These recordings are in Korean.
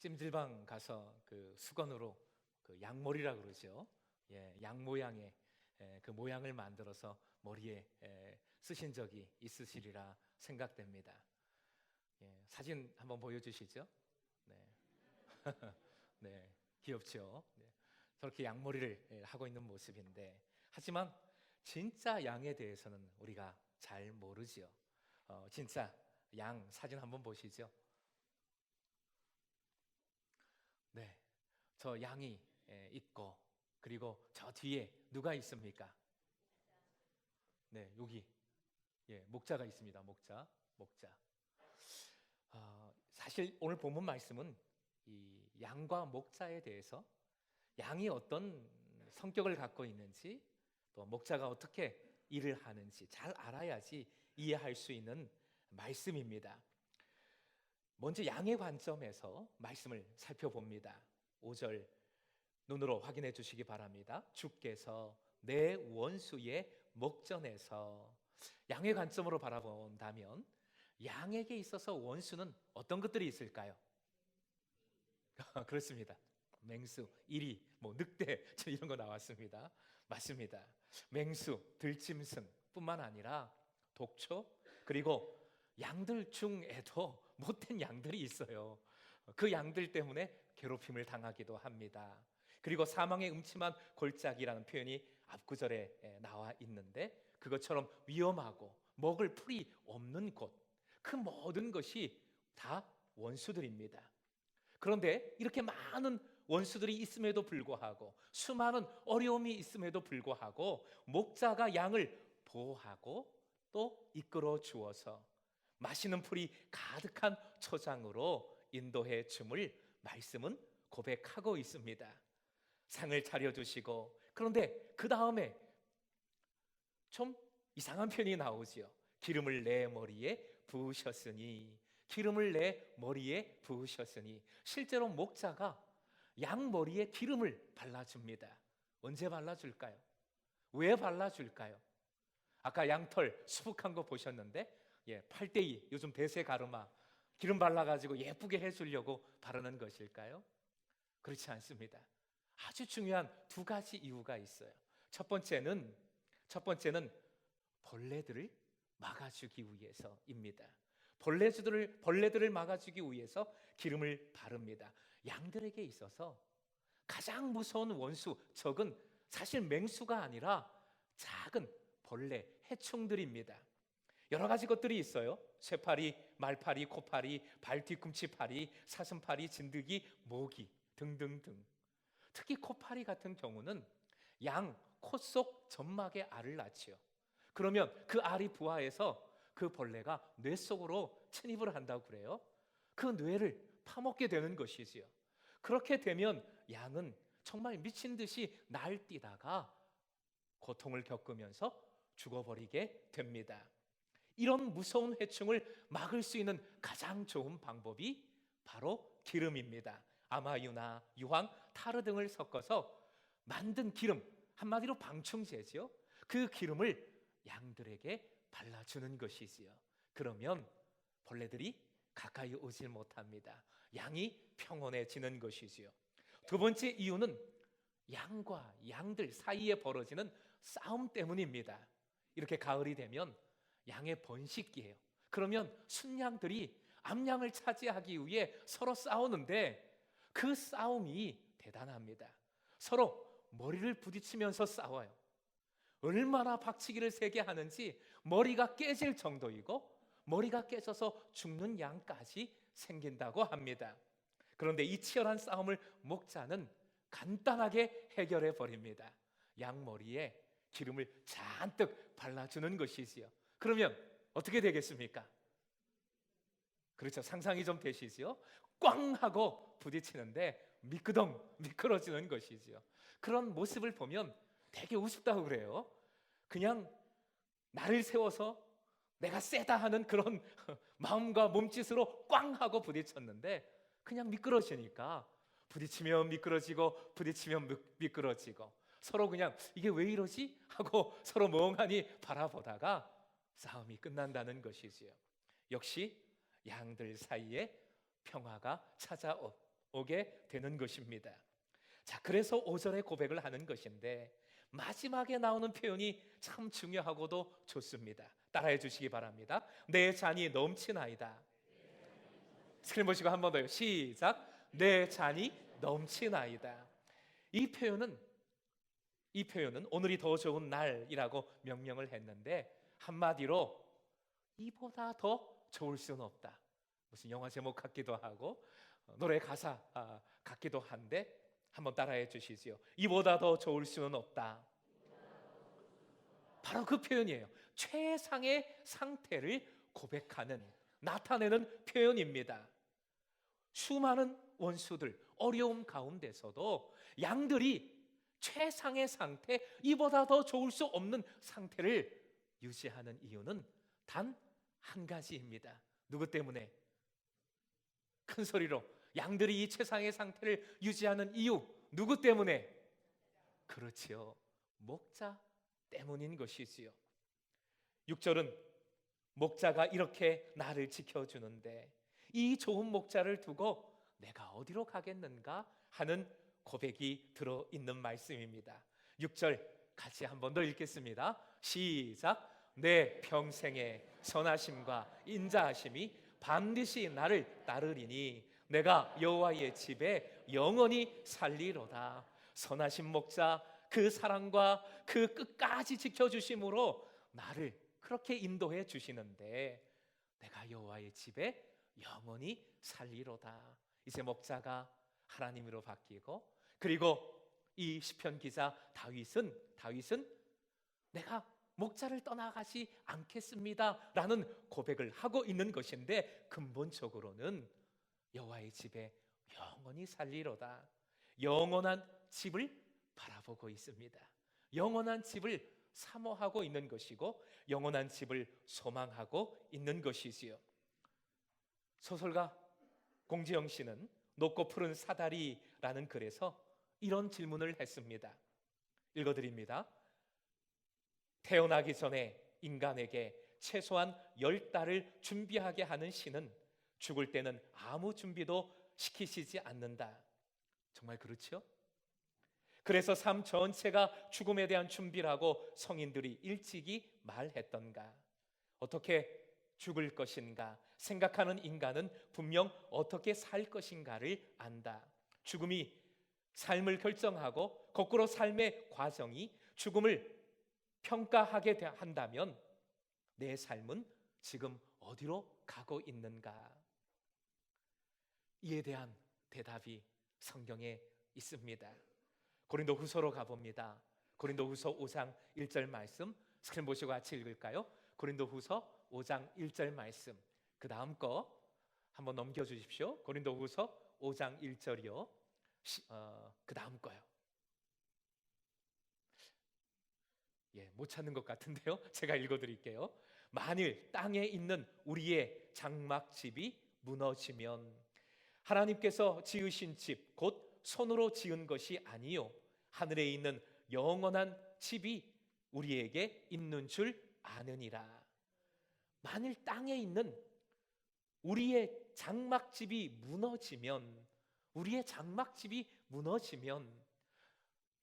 찜질방 가서 그 수건으로 그 양머리라 그러죠. 양 모양의 그 모양을 만들어서 머리에 쓰신 적이 있으시리라 생각됩니다. 사진 한번 보여주시죠. 네, 네, 귀엽죠. 네. 저렇게 양머리를 하고 있는 모습인데, 하지만 진짜 양에 대해서는 우리가 잘 모르지요. 진짜 양 사진 한번 보시죠. 네, 저 양이 있고, 그리고 저 뒤에 누가 있습니까? 네, 여기 목자가 있습니다. 목자. 사실 오늘 본문 말씀은 이 양과 목자에 대해서, 양이 어떤 성격을 갖고 있는지, 또 목자가 어떻게 일을 하는지 잘 알아야지 이해할 수 있는 말씀입니다. 먼저 양의 관점에서 말씀을 살펴봅니다. 5절 눈으로 확인해 주시기 바랍니다. 주께서 내 원수의 목전에서. 양의 관점으로 바라본다면 양에게 있어서 원수는 어떤 것들이 있을까요? 그렇습니다. 맹수, 이리, 늑대 이런 거 나왔습니다. 맞습니다. 맹수, 들짐승 뿐만 아니라 독초, 그리고 양들 중에도 못된 양들이 있어요. 그 양들 때문에 괴롭힘을 당하기도 합니다. 그리고 사망의 음침한 골짜기라는 표현이 앞구절에 나와 있는데, 그것처럼 위험하고 먹을 풀이 없는 곳, 그 모든 것이 다 원수들입니다. 그런데 이렇게 많은 원수들이 있음에도 불구하고, 수많은 어려움이 있음에도 불구하고, 목자가 양을 보호하고 또 이끌어 주어서 마시는 풀이 가득한 초장으로 인도해 줌을 말씀은 고백하고 있습니다. 상을 차려주시고, 그런데 그 다음에 좀 이상한 표현이 나오지요. 기름을 내 머리에 부으셨으니. 기름을 내 머리에 부으셨으니. 실제로 목자가 양 머리에 기름을 발라줍니다. 언제 발라줄까요? 왜 발라줄까요? 아까 양털 수북한 거 보셨는데, 8대2 요즘 대세 가르마 기름 발라가지고 예쁘게 해주려고 바르는 것일까요? 그렇지 않습니다. 아주 중요한 두 가지 이유가 있어요. 첫 번째는 벌레들을 막아주기 위해서입니다. 벌레들을 막아주기 위해서 기름을 바릅니다. 양들에게 있어서 가장 무서운 원수, 적은 사실 맹수가 아니라 작은 벌레, 해충들입니다. 여러 가지 것들이 있어요. 쇠파리, 말파리, 코파리, 발 뒤꿈치 파리, 사슴파리, 진드기, 모기 등등등. 특히 코파리 같은 경우는 양 코 속 점막에 알을 낳지요. 그러면 그 알이 부화해서 그 벌레가 뇌 속으로 침입을 한다고 그래요. 그 뇌를 파먹게 되는 것이지요. 그렇게 되면 양은 정말 미친 듯이 날뛰다가 고통을 겪으면서 죽어버리게 됩니다. 이런 무서운 해충을 막을 수 있는 가장 좋은 방법이 바로 기름입니다. 아마유나 유황, 타르 등을 섞어서 만든 기름, 한마디로 방충제죠. 그 기름을 양들에게 발라주는 것이지요. 그러면 벌레들이 가까이 오질 못합니다. 양이 평온해지는 것이지요. 두 번째 이유는 양과 양들 사이에 벌어지는 싸움 때문입니다. 이렇게 가을이 되면 양의 번식기예요. 그러면 순양들이 암양을 차지하기 위해 서로 싸우는데, 그 싸움이 대단합니다. 서로 머리를 부딪히면서 싸워요. 얼마나 박치기를 세게 하는지 머리가 깨질 정도이고, 머리가 깨져서 죽는 양까지 생긴다고 합니다. 그런데 이 치열한 싸움을 목자는 간단하게 해결해 버립니다. 양 머리에 기름을 잔뜩 발라주는 것이지요. 그러면 어떻게 되겠습니까? 그렇죠. 상상이 좀 되시지요? 꽝 하고 부딪히는데 미끄러지는 것이지요. 그런 모습을 보면 되게 우습다고 그래요. 그냥 나를 세워서 내가 세다 하는 그런 마음과 몸짓으로 꽝 하고 부딪혔는데 그냥 미끄러지니까, 부딪히면 미끄러지고 부딪히면 미끄러지고, 서로 그냥 이게 왜 이러지? 하고 서로 멍하니 바라보다가 싸움이 끝난다는 것이지요. 역시 양들 사이에 평화가 오게 되는 것입니다. 자, 그래서 5절에 고백을 하는 것인데 마지막에 나오는 표현이 참 중요하고도 좋습니다. 따라해 주시기 바랍니다. 내 잔이 넘치나이다. 스크린 보시고 한 번 더요. 시작. 내 잔이 넘치나이다. 이 표현은 오늘이 더 좋은 날이라고 명명을 했는데 한마디로 이보다 더 좋을 수는 없다. 무슨 영화 제목 같기도 하고 노래 가사 같기도 한데 한번 따라해 주시지요. 이보다 더 좋을 수는 없다. 바로 그 표현이에요. 최상의 상태를 고백하는, 나타내는 표현입니다. 수많은 원수들, 어려움 가운데서도 양들이 최상의 상태, 이보다 더 좋을 수 없는 상태를 유지하는 이유는 단 한 가지입니다. 누구 때문에? 큰 소리로 양들이 이 최상의 상태를 유지하는 이유, 누구 때문에? 그렇지요. 목자 때문인 것이지요. 6절은 목자가 이렇게 나를 지켜주는데 이 좋은 목자를 두고 내가 어디로 가겠는가 하는 고백이 들어있는 말씀입니다. 6절 같이 한 번 더 읽겠습니다. 시작. 내 평생의 선하심과 인자하심이 반드시 나를 따르리니 내가 여호와의 집에 영원히 살리로다. 선하신 목자, 그 사랑과 그 끝까지 지켜주심으로 나를 그렇게 인도해 주시는데 내가 여호와의 집에 영원히 살리로다. 이제 목자가 하나님으로 바뀌고, 그리고 이 시편 기자 다윗은 내가 목자를 떠나가지 않겠습니다 라는 고백을 하고 있는 것인데 근본적으로는 여호와의 집에 영원히 살리로다. 영원한 집을 바라보고 있습니다. 영원한 집을 사모하고 있는 것이고 영원한 집을 소망하고 있는 것이지요. 소설가 공지영 씨는 높고 푸른 사다리라는 글에서 이런 질문을 했습니다. 읽어드립니다. 태어나기 전에 인간에게 최소한 10달을 준비하게 하는 신은 죽을 때는 아무 준비도 시키시지 않는다. 정말 그렇죠? 그래서 삶 전체가 죽음에 대한 준비라고 성인들이 일찍이 말했던가? 어떻게 죽을 것인가 생각하는 인간은 분명 어떻게 살 것인가를 안다. 죽음이 삶을 결정하고 거꾸로 삶의 과정이 죽음을 평가하게 한다면 내 삶은 지금 어디로 가고 있는가? 이에 대한 대답이 성경에 있습니다. 고린도후서로 가봅니다. 고린도후서 5장 1절 말씀 스크린 보시고 같이 읽을까요? 고린도후서 5장 1절 말씀, 그 다음 거 한번 넘겨주십시오. 고린도후서 5장 1절이요. 그 다음 거요. 못 찾는 것 같은데요. 제가 읽어드릴게요. 만일 땅에 있는 우리의 장막집이 무너지면 하나님께서 지으신 집 곧 손으로 지은 것이 아니요 하늘에 있는 영원한 집이 우리에게 있는 줄 아느니라. 만일 땅에 있는 우리의 장막집이 무너지면,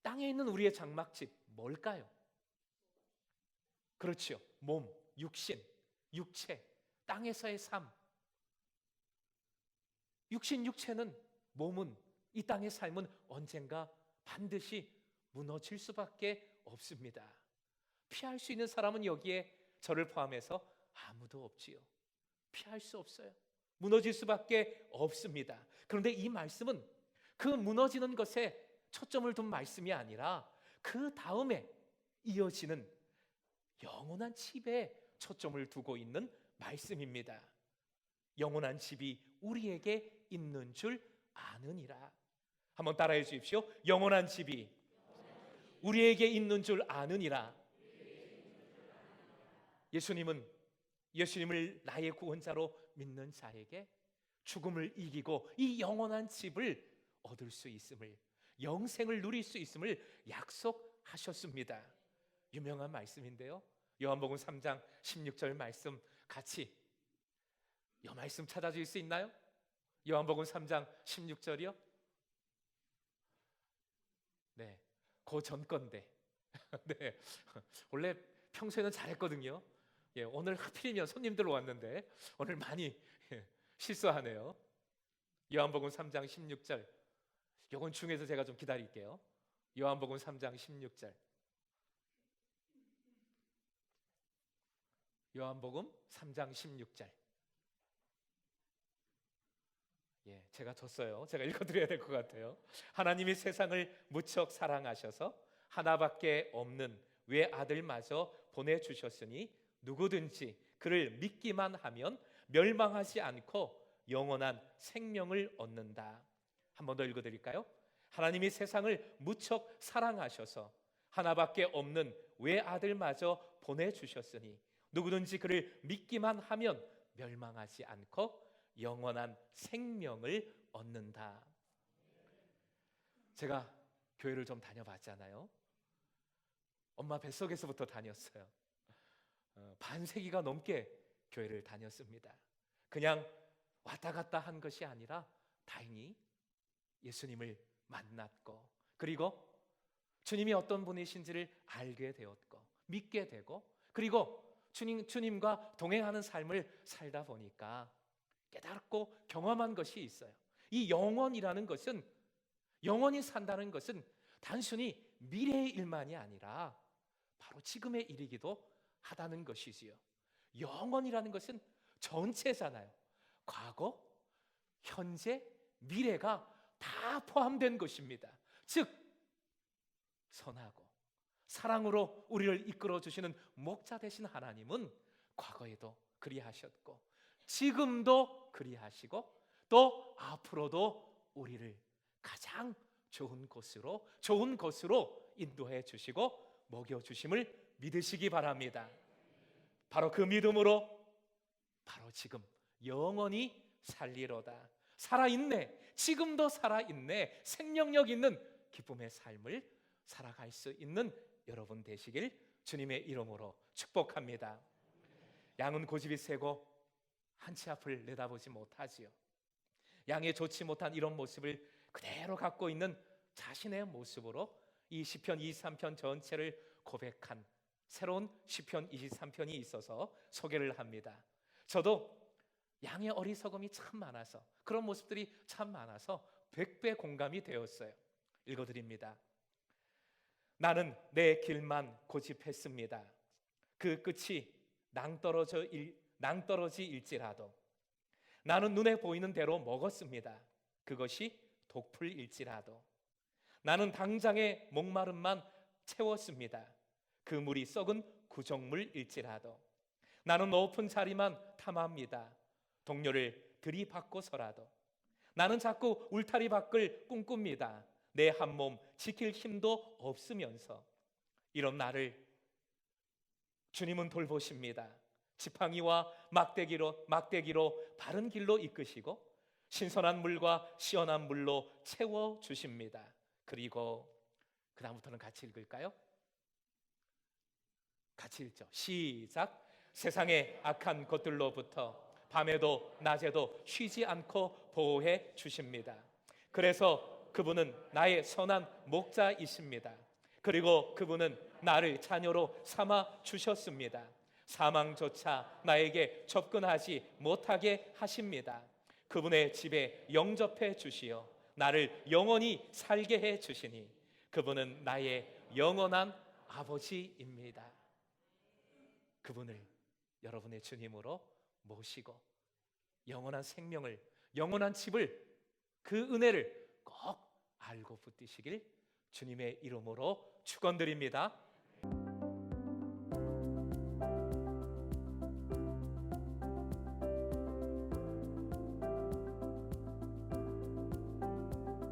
땅에 있는 우리의 장막집 뭘까요? 그렇죠. 몸, 육신, 육체, 땅에서의 삶. 육신, 육체는, 몸은, 이 땅의 삶은 언젠가 반드시 무너질 수밖에 없습니다. 피할 수 있는 사람은 여기에 저를 포함해서 아무도 없지요. 피할 수 없어요. 무너질 수밖에 없습니다. 그런데 이 말씀은 그 무너지는 것에 초점을 둔 말씀이 아니라 그 다음에 이어지는 영원한 집에 초점을 두고 있는 말씀입니다. 영원한 집이 우리에게 있는 줄 아느니라. 한번 따라해 주십시오. 영원한 집이 우리에게 있는 줄 아느니라. 예수님을 나의 구원자로 믿는 자에게 죽음을 이기고 이 영원한 집을 얻을 수 있음을, 영생을 누릴 수 있음을 약속하셨습니다. 유명한 말씀인데요. 요한복음 3장 16절 말씀 같이, 이 말씀 찾아줄 수 있나요? 요한복음 3장 16절이요? 네, 그 전 건데. 네, 원래 평소에는 잘했거든요. 예, 오늘 하필이면 손님들 왔는데 오늘 많이 실수하네요. 요한복음 3장 16절. 요건 중에서 제가 좀 기다릴게요. 요한복음 3장 16절. 요한복음 3장 16절. 예, 제가 졌어요. 제가 읽어드려야 될 것 같아요. 하나님이 세상을 무척 사랑하셔서 하나밖에 없는 외아들마저 보내주셨으니 누구든지 그를 믿기만 하면 멸망하지 않고 영원한 생명을 얻는다. 한 번 더 읽어드릴까요? 하나님이 세상을 무척 사랑하셔서 하나밖에 없는 외아들마저 보내주셨으니 누구든지 그를 믿기만 하면 멸망하지 않고 영원한 생명을 얻는다. 제가 교회를 좀 다녀봤잖아요. 엄마 뱃속에서부터 다녔어요. 반세기가 넘게 교회를 다녔습니다. 그냥 왔다 갔다 한 것이 아니라 다행히 예수님을 만났고, 그리고 주님이 어떤 분이신지를 알게 되었고 믿게 되고, 그리고 주님과 동행하는 삶을 살다 보니까 깨닫고 경험한 것이 있어요. 이 영원이라는 것은, 영원히 산다는 것은 단순히 미래의 일만이 아니라 바로 지금의 일이기도 하다는 것이지요. 영원이라는 것은 전체잖아요. 과거, 현재, 미래가 다 포함된 것입니다. 즉 선하고 사랑으로 우리를 이끌어 주시는 목자 되신 하나님은 과거에도 그리하셨고 지금도 그리하시고 또 앞으로도 우리를 가장 좋은 것으로 인도해 주시고 먹여 주심을 믿으시기 바랍니다. 바로 그 믿음으로 바로 지금 영원히 살리로다. 살아있네. 지금도 살아있네. 생명력 있는 기쁨의 삶을 살아갈 수 있는 여러분 되시길 주님의 이름으로 축복합니다. 양은 고집이 세고 한치 앞을 내다보지 못하지요. 양의 좋지 못한 이런 모습을 그대로 갖고 있는 자신의 모습으로 이 시편 23편 전체를 고백한 새로운 시편 23편이 있어서 소개를 합니다. 저도 양의 어리석음이 참 많아서, 그런 모습들이 참 많아서 100배 공감이 되었어요. 읽어드립니다. 나는 내 길만 고집했습니다. 그 끝이 낭떠러지일지라도 나는 눈에 보이는 대로 먹었습니다. 그것이 독풀일지라도 나는 당장의 목마름만 채웠습니다. 그 물이 썩은 구정물일지라도 나는 높은 자리만 탐합니다. 동료를 들이받고서라도 나는 자꾸 울타리 밖을 꿈꿉니다. 내 한 몸 지킬 힘도 없으면서 이런 나를 주님은 돌보십니다. 지팡이와 막대기로 바른 길로 이끄시고 신선한 물과 시원한 물로 채워 주십니다. 그리고 그 다음부터는 같이 읽을까요? 같이 읽죠. 시작. 세상의 악한 것들로부터 밤에도 낮에도 쉬지 않고 보호해 주십니다. 그래서 그분은 나의 선한 목자이십니다. 그리고 그분은 나를 자녀로 삼아 주셨습니다. 사망조차 나에게 접근하지 못하게 하십니다. 그분의 집에 영접해 주시어 나를 영원히 살게 해 주시니 그분은 나의 영원한 아버지입니다. 그분을 여러분의 주님으로 모시고 영원한 생명을, 영원한 집을, 그 은혜를 꼭 알고 붙드시길 주님의 이름으로 축원드립니다.